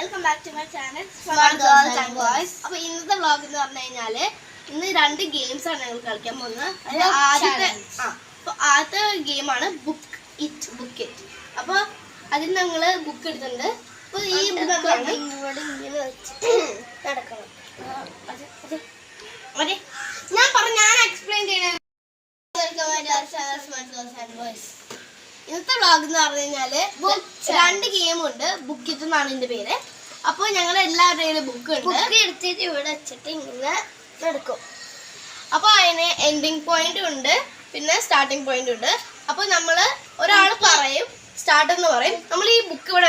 Welcome back to my channel smart girls and boys. അപ്പോൾ ഇന്നത്തെ vlog എന്ന് പറഞ്ഞു കഴിഞ്ഞാൽ ഇന്ന് 2 ഗെയിംസ് ആണ് ഞങ്ങൾ കളിക്കാൻ പോകുന്നത്. ആദ്യത്തെ ഗെയിമാണ് ബുക്ക് ഇറ്റ്. അപ്പോൾ അതിൽ ഞങ്ങൾ ബുക്ക് എടുത്തിട്ടുണ്ട്. അപ്പോൾ ഈ ബുക്കാണ് ഇവിടെ ഇങ്ങനെ വെച്ചിട്ട് നടക്കണം. അതെ ഞാൻ എക്സ്പ്ലെയിൻ ചെയ്യണം. ഇന്നത്തെ വ്ളോഗ് എന്ന് പറഞ്ഞു കഴിഞ്ഞാല് 2 ഗെയിമുണ്ട്. ബുക്ക് ഇറ്റ് എന്നാണ് ഇതിന്റെ പേര്. അപ്പോൾ ഞങ്ങൾ എല്ലാവരുടെയും ബുക്ക് എടുത്തിട്ട് ഇവിടെ വെച്ചിട്ട് ഇങ്ങനെ എടുക്കും. അപ്പോൾ അതിന് എൻഡിങ് പോയിന്റ് ഉണ്ട്, പിന്നെ സ്റ്റാർട്ടിങ് പോയിന്റ് ഉണ്ട്. അപ്പോൾ നമ്മൾ ഒരാൾ പറയും, സ്റ്റാർട്ട് എന്ന് പറയും. നമ്മൾ ഈ ബുക്ക് ഇവിടെ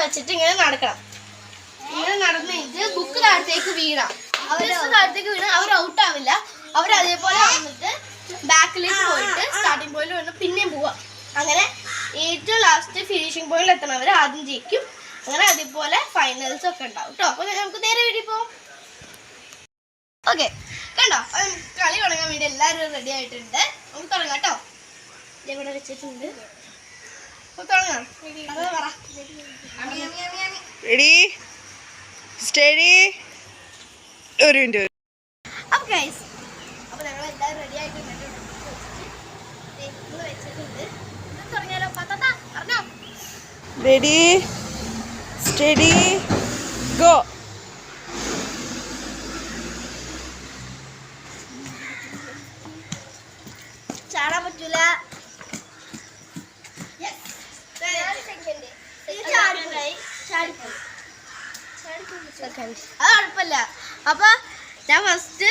വെച്ചിട്ട് ഇങ്ങനെ നടക്കണം. ഇങ്ങനെ നടന്നു കഴിഞ്ഞിട്ട് ബുക്ക് താഴത്തേക്ക് വീണാം. അവർ ഔട്ട് ആവില്ല. അവർ അതേപോലെ വന്നിട്ട് ബാക്കിലേക്ക് പോയിട്ട് സ്റ്റാർട്ടിംഗ് പോയിന്റ് വന്ന് പിന്നെയും പോവാം. അങ്ങനെ ഏറ്റവും ലാസ്റ്റ് ഫിനിഷിംഗ് പോയിന്റിൽ എത്തണവർ ആദ്യം ജയിക്കും. അങ്ങനെ അതേപോലെ ഫൈനൽസ് ഒക്കെ ഉണ്ടാവും കേട്ടോ. അപ്പോൾ നമുക്ക് നേരെ വീട്ടിൽ പോവാം. ഓക്കെ, കണ്ടോ? കളി തുടങ്ങാൻ വേണ്ടി എല്ലാവരും റെഡി ആയിട്ടുണ്ട്. നമുക്ക് തുടങ്ങാം കേട്ടോ. ഇവിടെ വെച്ചിട്ടുണ്ട്. അപ്പോൾ തുടങ്ങാം. Ready steady. ഒരു മിനിറ്റ്. അപ്പോൾ ഗൈസ്, അപ്പോൾ ഞങ്ങൾ എല്ലാവരും റെഡി ആയിട്ടുണ്ട്. വെച്ചിട്ടുണ്ട്. തുടങ്ങിയാലോ? പറഞ്ഞോ. Ready steady go. ചാടാൻ പറ്റൂല. അത് കുഴപ്പമില്ല. അപ്പൊ ഞാൻ ഫസ്റ്റ്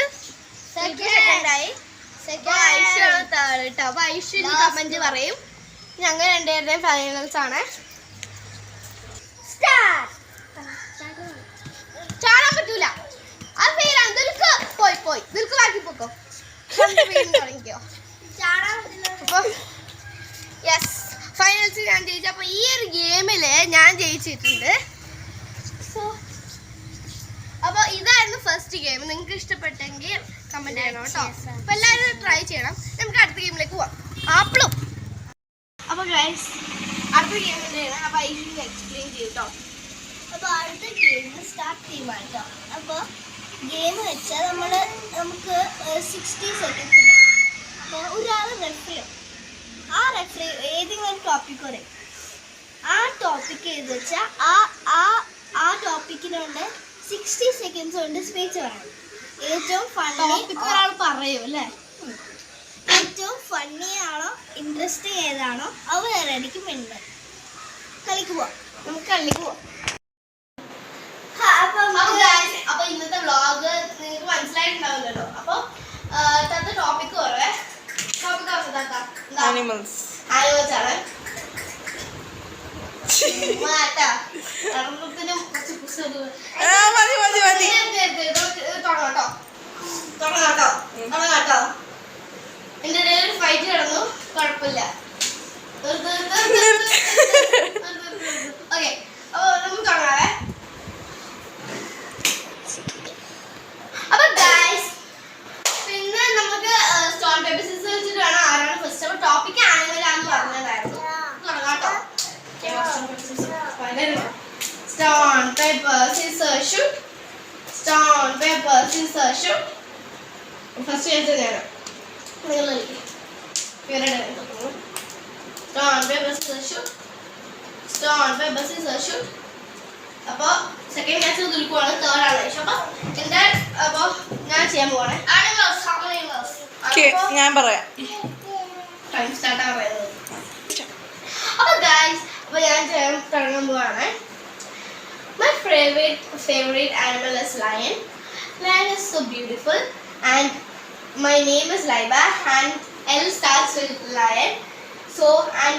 സെക്കൻഡായി. ഐശ്വര്യാണ് തേർഡ് കേട്ടോ. അപ്പൊ ഐശ്വര്യ കമന്റ് പറയും. ഞങ്ങൾ 2പേരുടെയും ഫൈനൽസ് ആണ്. ചാടാൻ പറ്റൂല. അത് പേരാണ്. ദുൽക്ക് പോയി ദുൽക്ക് ബാക്കി പോക്കോ. തുടങ്ങിക്കോ. അപ്പൊ യെസ്, ഫൈനൽസ് ഞാൻ ജയിച്ചു. അപ്പൊ ഈ ഒരു ഗെയിമില് ഞാൻ ജയിച്ചിട്ടുണ്ട്. അപ്പൊ ഇതായിരുന്നു ഫസ്റ്റ് ഗെയിം. നിങ്ങൾക്ക് ഇഷ്ടപ്പെട്ടെങ്കിൽ കമന്റ് ചെയ്യണം കേട്ടോ. അപ്പൊ എല്ലാവരും ട്രൈ ചെയ്യണം. നമുക്ക് അടുത്ത ഗെയിമിലേക്ക് പോവാം. ആപ്പിളും. അപ്പൊ ഗൈസ്, അടുത്ത ഗെയിമിന്റെ അപ്പൊ ഐശ്വര്യ എക്സ്പ്ലെയിൻ ചെയ്യും കേട്ടോ. അപ്പോൾ അടുത്ത ഗെയിം സ്റ്റാർട്ട് ചെയ്യുവാണ് കേട്ടോ. അപ്പോൾ ഗെയിം വെച്ചാൽ നമുക്ക് 60 സെക്കൻഡ്സ് ഉണ്ട്. അപ്പോൾ ഒരാൾ റെഫറിയും ആ റെഫറി ഏതെങ്കിലും ടോപ്പിക് പറയും. ആ ടോപ്പിക്ക് ഏത് വെച്ചാൽ ആ ടോപ്പിക്കിനുണ്ട് 60 സെക്കൻഡ്സ് കൊണ്ട് സ്പീച്ച് പറയണം. ഏറ്റവും ഫണ്ണി ഒരാൾ പറയും അല്ലേ? ഏറ്റവും ഫണ്ണി ആണോ ഇൻട്രസ്റ്റിംഗ് ഏതാണോ അത് വേറെയായിരിക്കും വേണ്ടത്. കളിക്ക് പോവാം. നമുക്ക് കളിക്ക് പോവാം. അപ്പൊ ഇന്നത്തെ വ്ളോഗ് നിങ്ങൾക്ക് മനസ്സിലായിട്ടുണ്ടാവില്ലല്ലോ. അപ്പൊ ടോപ്പിക് കുറവേ. ടോപ്പിക് ആനിമൽസ് ആണ്. തുടങ്ങാട്ടോ. എന്റെ ഇടയിൽ ഒരു ഫൈറ്റ് കിടന്നു. കുഴപ്പമില്ല. ഓക്കെ, അപ്പൊ നമുക്ക് തുടങ്ങാവേ. അപ്പൊ ഗൈസ്, പിന്നെ നമുക്ക് സ്റ്റോൺ പേപ്പർ സിസേഴ്സ് വെച്ചിട്ട് വേണം ആരാണ് ഫസ്റ്റ്. അപ്പൊ topic ആനിമലാന്ന് പറഞ്ഞതായിരുന്നു. തുടങ്ങാട്ടോ. Stone, paper, scissors, shoot. Stone, paper, scissors, shoot. First ചെയ്തത് ഞാൻ. നിങ്ങൾ Stone, paper, scissors, shoot. Stone, paper, scissors, shoot. അപ്പോൾ സെക്കൻഡ് മാച്ച് ദുൽക്കുവാണ്. തേർഡ് ആണ് ഐഷ. അപ്പോൾ ഞാൻ ചെയ്യാൻ പോവാണ്. ഞാൻ പറയാം. ടൈം സ്റ്റാർട്ട് ആവാൻ പറയുന്നത്. അപ്പോൾ ഗൈസ്, അപ്പോൾ ഞാൻ തുടങ്ങാൻ പോവാണ്. My favorite animal is lion. Lion is so beautiful, and my name is Laiba, and L starts with lion. So, and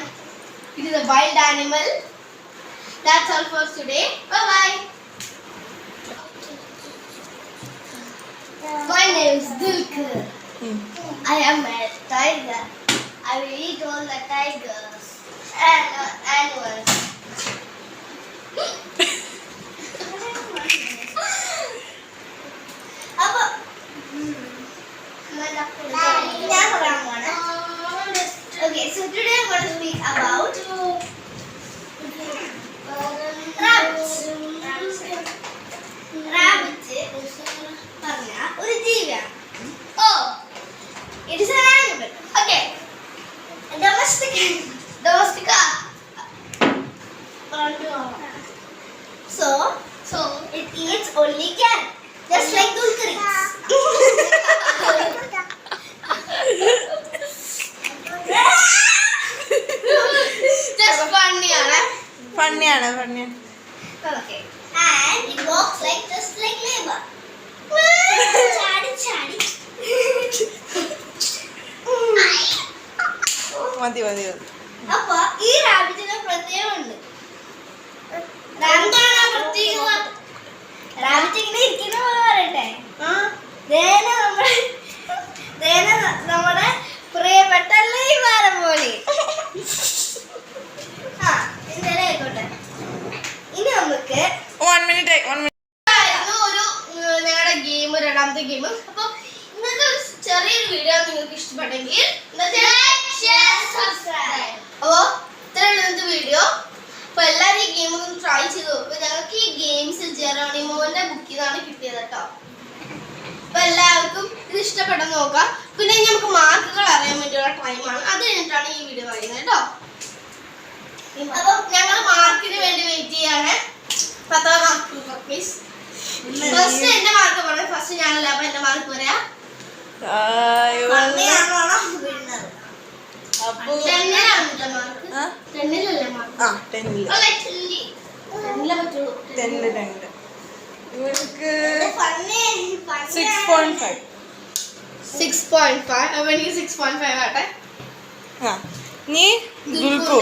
it is a wild animal. That's all for today. Bye bye. My name is Dulku. I am a tiger. I will eat all the tigers and animals. അപ്പോൾ ഞാൻ പറയാൻ പോവാണ്. Okay, so today I'm going to speak about rabbits. So it eats only carrot, just like Dulquer just ഫണ്ണിയാണ്. ഫണ്ണിയാണ്. Okay. And it walks just like labor. Chadi. മതി. അപ്പൊ ഈ റാബിറ്റിന് പ്രത്യേകമുണ്ട്. Rabbit ഇങ്ങനെ ഇരിക്കുന്ന പോലെ പറയട്ടെ. നമ്മുടെ പ്രിയപ്പെട്ട ലൈവാരം പോലെ. എന്തായാലും ആയിക്കോട്ടെ. ഇനി നമുക്ക് 1 minute. ആയിരുന്നു ഒരു ഞങ്ങളുടെ ഗെയിം, രണ്ടാമത്തെ ഗെയിം. അപ്പൊ ഇന്നത്തെ ഒരു ചെറിയൊരു വീഡിയോ നിങ്ങൾക്ക് ഇഷ്ടപ്പെട്ടെങ്കിൽ അപ്പോ ഇത്രയുള്ള ഇന്നത്തെ വീഡിയോ. അപ്പൊ എല്ലാവരും ഈ ഗെയിം ഒന്ന് ട്രൈ ചെയ്ത് നോക്കുക. ഞങ്ങൾക്ക് ഈ ഗെയിംസ് ജെറോണിമോന്റെ ബുക്കിൽ നിന്നാണ് കിട്ടിയത് കേട്ടോ. അപ്പൊ എല്ലാവർക്കും ഇത് ഇഷ്ടപ്പെട്ടെന്ന് നോക്കാം. പിന്നെ നമുക്ക് മാർക്കുകൾ അറിയാൻ വേണ്ടിയുള്ള ടൈമാണ്. അത് കഴിഞ്ഞിട്ടാണ് ഈ വീഡിയോ പറയുന്നത് കേട്ടോ. അപ്പൊ ഞങ്ങൾ മാർക്കിന് വേണ്ടി വെയിറ്റ് ചെയ്യാണ്. 10 മാർക്ക് പ്ലീസ്. ഫസ്റ്റ് എന്റെ മാർക്ക് പറയാം. ഫസ്റ്റ് ഞാനല്ല, അപ്പൊ എന്റെ മാർക്ക് പറയാം. അപ്പൊ 10-ലാണ് കേട്ടോ മാർക്ക്. 10-ലല്ലേ മാർക്ക്? 10 അല്ല 10-ലെ പറ്റുള്ളൂ. 10 ഇവർക്ക് 6.5. 6.5. അപ്പൊ എനിക്ക് 6.5 ആട്ടെ. നീ ദുൽഖു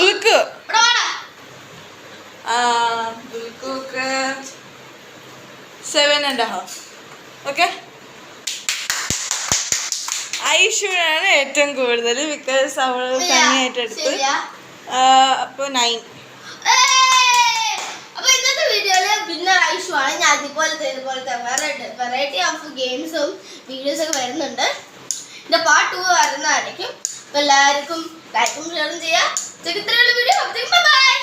ഇവിടെ വാടാ. ദുൽഖുക്ക് 7.5. ഓക്കെ. ഐഷുവിനാണ് ഏറ്റവും കൂടുതൽ, ബിക്കോസ് അവള് തന്നെയായിട്ട് എടുത്ത്. ശരിയാ. അപ്പൊ 9. അപ്പൊ ഇന്നത്തെ വീഡിയോയില് വിന്നർ ഐഷു ആണ്. ഞാൻ ഇതുപോലത്തെ വെറൈറ്റി ഓഫ് ഗെയിംസും വീഡിയോസ് ഒക്കെ വരുന്നുണ്ട്. ഇതിന്റെ പാർട്ട് 2 വരുന്നതായിരിക്കും. അപ്പൊ എല്ലാവർക്കും ലൈക്കും ഷെയറും ചെയ്യാം. ഇത്രയുള്ള വീഡിയോ. ബൈ.